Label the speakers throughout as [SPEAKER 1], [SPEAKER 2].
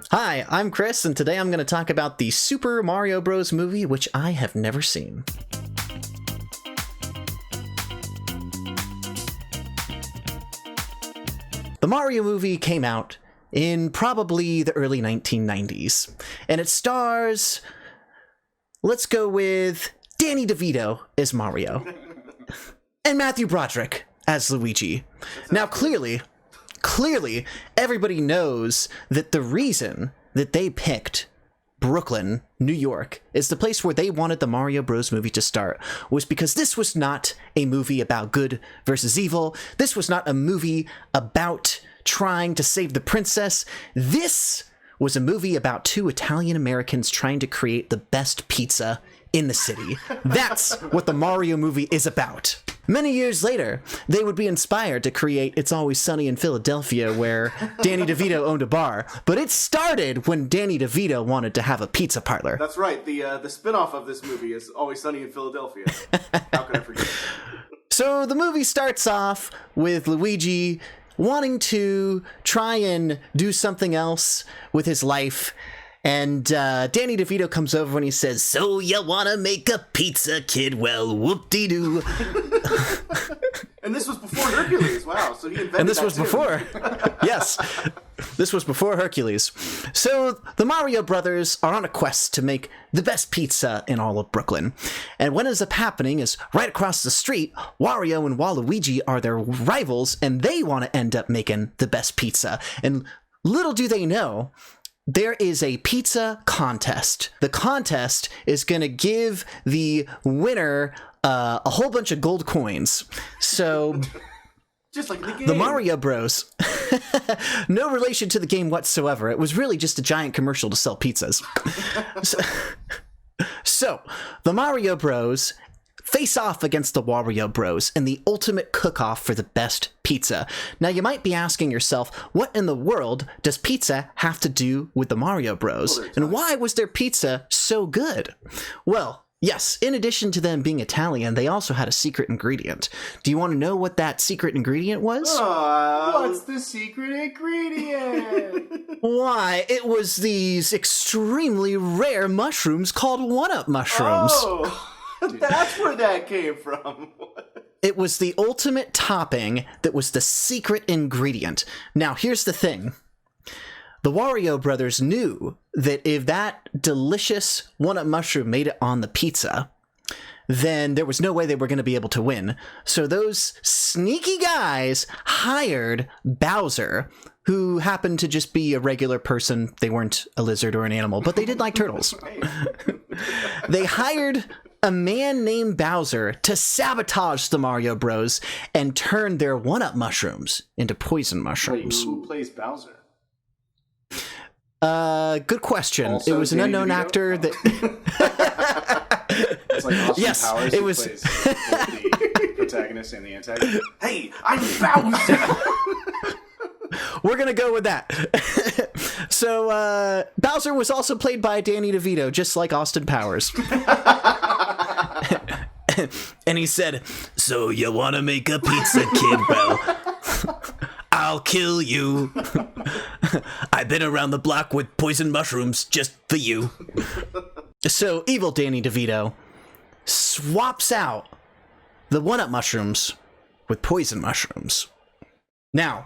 [SPEAKER 1] Hi, I'm Chris, and today I'm going to talk about the Super Mario Bros. Movie, which I have never seen. The Mario movie came out in probably the early 1990s, and it stars, let's go with Danny DeVito as Mario, and Matthew Broderick as Luigi. Now, clearly, everybody knows that the reason that they picked Brooklyn, New York, is the place where they wanted the Mario Bros. Movie to start, was because this was not a movie about good versus evil. This was not a movie about trying to save the princess. This was a movie about two Italian Americans trying to create the best pizza in the city. That's what the Mario movie is about. Many years later, they would be inspired to create It's Always Sunny in Philadelphia, where Danny DeVito owned a bar. But it started when Danny DeVito wanted to have a pizza parlor.
[SPEAKER 2] That's right. The spin-off of this movie is Always Sunny in Philadelphia. How could I forget?
[SPEAKER 1] So the movie starts off with Luigi wanting to try and do something else with his life. And Danny DeVito comes over and he says, "So you want to make a pizza, kid? Well, whoop-de-doo."
[SPEAKER 2] And this was before Hercules. Wow. So he invented
[SPEAKER 1] And this
[SPEAKER 2] that
[SPEAKER 1] was
[SPEAKER 2] too.
[SPEAKER 1] before. Yes. This was before Hercules. So the Mario brothers are on a quest to make the best pizza in all of Brooklyn. And what ends up happening is right across the street, Wario and Waluigi are their rivals, and they want to end up making the best pizza. And little do they know, there is a pizza contest. The contest is going to give the winner a whole bunch of gold coins. So
[SPEAKER 2] Just like the game.
[SPEAKER 1] the Mario Bros. No relation to the game whatsoever. It was really just a giant commercial to sell pizzas. So the Mario Bros. Face off against the Wario Bros. In the ultimate cook-off for the best pizza. Now, you might be asking yourself, what in the world does pizza have to do with the Mario Bros? And why was their pizza so good? Well, yes, in addition to them being Italian, they also had a secret ingredient. Do you want to know what that secret ingredient was?
[SPEAKER 2] What's the secret ingredient?
[SPEAKER 1] Why, it was these extremely rare mushrooms called one-up mushrooms.
[SPEAKER 2] Oh, that's where that came from.
[SPEAKER 1] It was the ultimate topping that was the secret ingredient. Now, here's the thing. The Wario brothers knew that if that delicious one-up mushroom made it on the pizza, then there was no way they were going to be able to win. So those sneaky guys hired Bowser, who happened to just be a regular person. They weren't a lizard or an animal, but they did like turtles. They hired a man named Bowser to sabotage the Mario Bros. And turn their one-up mushrooms into poison mushrooms.
[SPEAKER 2] Wait, who plays Bowser?
[SPEAKER 1] Good question.
[SPEAKER 3] Also
[SPEAKER 1] it was an
[SPEAKER 3] Danny
[SPEAKER 1] unknown
[SPEAKER 3] DeVito?
[SPEAKER 1] actor that...
[SPEAKER 3] It's like Austin
[SPEAKER 1] Yes,
[SPEAKER 3] Powers,
[SPEAKER 1] it
[SPEAKER 3] who
[SPEAKER 1] was-
[SPEAKER 3] plays both the protagonist and the antagonist.
[SPEAKER 2] Hey, I'm Bowser!
[SPEAKER 1] We're gonna go with that. So, Bowser was also played by Danny DeVito, just like Austin Powers. And he said, "So you want to make a pizza, kid? Well, I'll kill you. I've been around the block with poison mushrooms just for you." So evil Danny DeVito swaps out the one-up mushrooms with poison mushrooms. Now,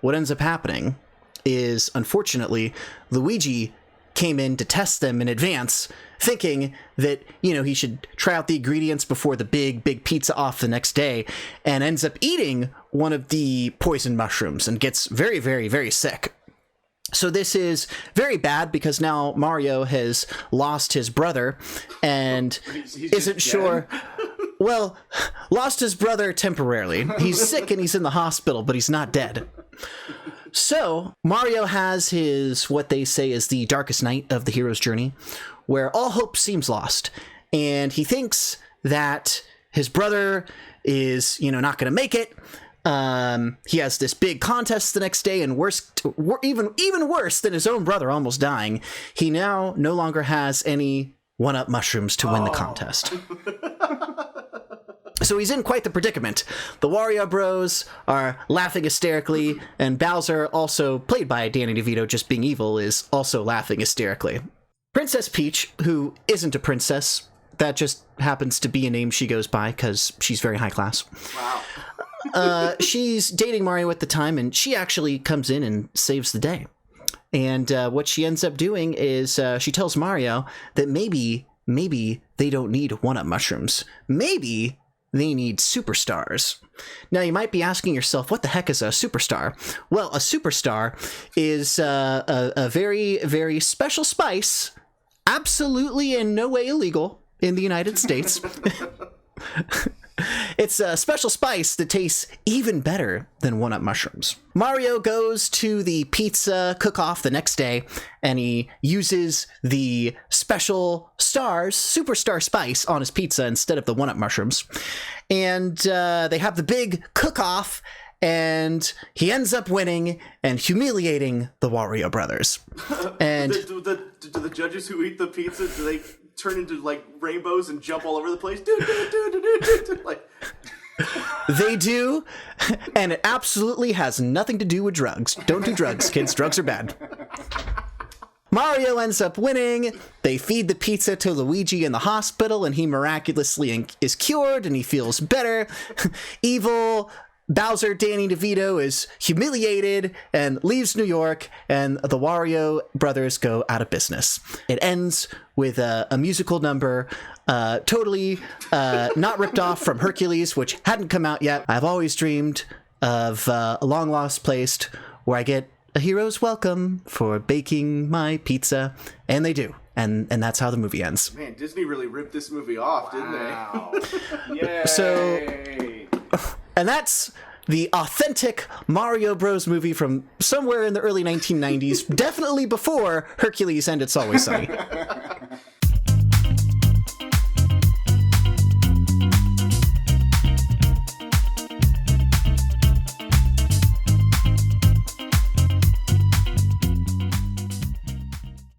[SPEAKER 1] what ends up happening is, unfortunately, Luigi came in to test them in advance, thinking that, he should try out the ingredients before the big pizza off the next day, and ends up eating one of the poison mushrooms and gets very, very, very sick. So this is very bad because now Mario has lost his brother and
[SPEAKER 3] He's
[SPEAKER 1] isn't
[SPEAKER 3] just
[SPEAKER 1] sure... Well, lost his brother temporarily. He's sick and he's in the hospital, but he's not dead. So, Mario has his, what they say is the darkest night of the hero's journey, where all hope seems lost. And he thinks that his brother is, not going to make it. He has this big contest the next day, and even worse than his own brother almost dying, he now no longer has any one-up mushrooms to win the contest. So he's in quite the predicament. The Wario Bros are laughing hysterically, and Bowser, also played by Danny DeVito, just being evil, is also laughing hysterically. Princess Peach, who isn't a princess, that just happens to be a name she goes by because she's very high class.
[SPEAKER 2] Wow.
[SPEAKER 1] She's dating Mario at the time, and she actually comes in and saves the day. And what she ends up doing is she tells Mario that maybe they don't need one-up mushrooms. Maybe they need superstars. Now, you might be asking yourself, what the heck is a superstar? Well, a superstar is a very, very special spice, absolutely in no way illegal in the United States. It's a special spice that tastes even better than one-up mushrooms. Mario goes to the pizza cook-off the next day, and he uses the special superstar spice on his pizza instead of the one-up mushrooms. And they have the big cook-off, and he ends up winning and humiliating the Wario brothers. And
[SPEAKER 2] Do the judges who eat the pizza, do they turn into like rainbows and jump all over the place? Like,
[SPEAKER 1] they do, and it absolutely has nothing to do with drugs. Don't do drugs, kids. Drugs are bad. Mario ends up winning. They feed the pizza to Luigi in the hospital, and he miraculously is cured, and he feels better. Evil Bowser Danny DeVito is humiliated and leaves New York, and the Wario brothers go out of business. It ends with a musical number, totally not ripped off from Hercules, which hadn't come out yet. I've always dreamed of a long lost place where I get a hero's welcome for baking my pizza, and they do. And that's how the movie ends.
[SPEAKER 2] man, Disney really ripped this movie off, didn't
[SPEAKER 3] Wow. Yay.
[SPEAKER 1] So- And that's the authentic Mario Bros. Movie from somewhere in the early 1990s, definitely before Hercules and It's Always Sunny.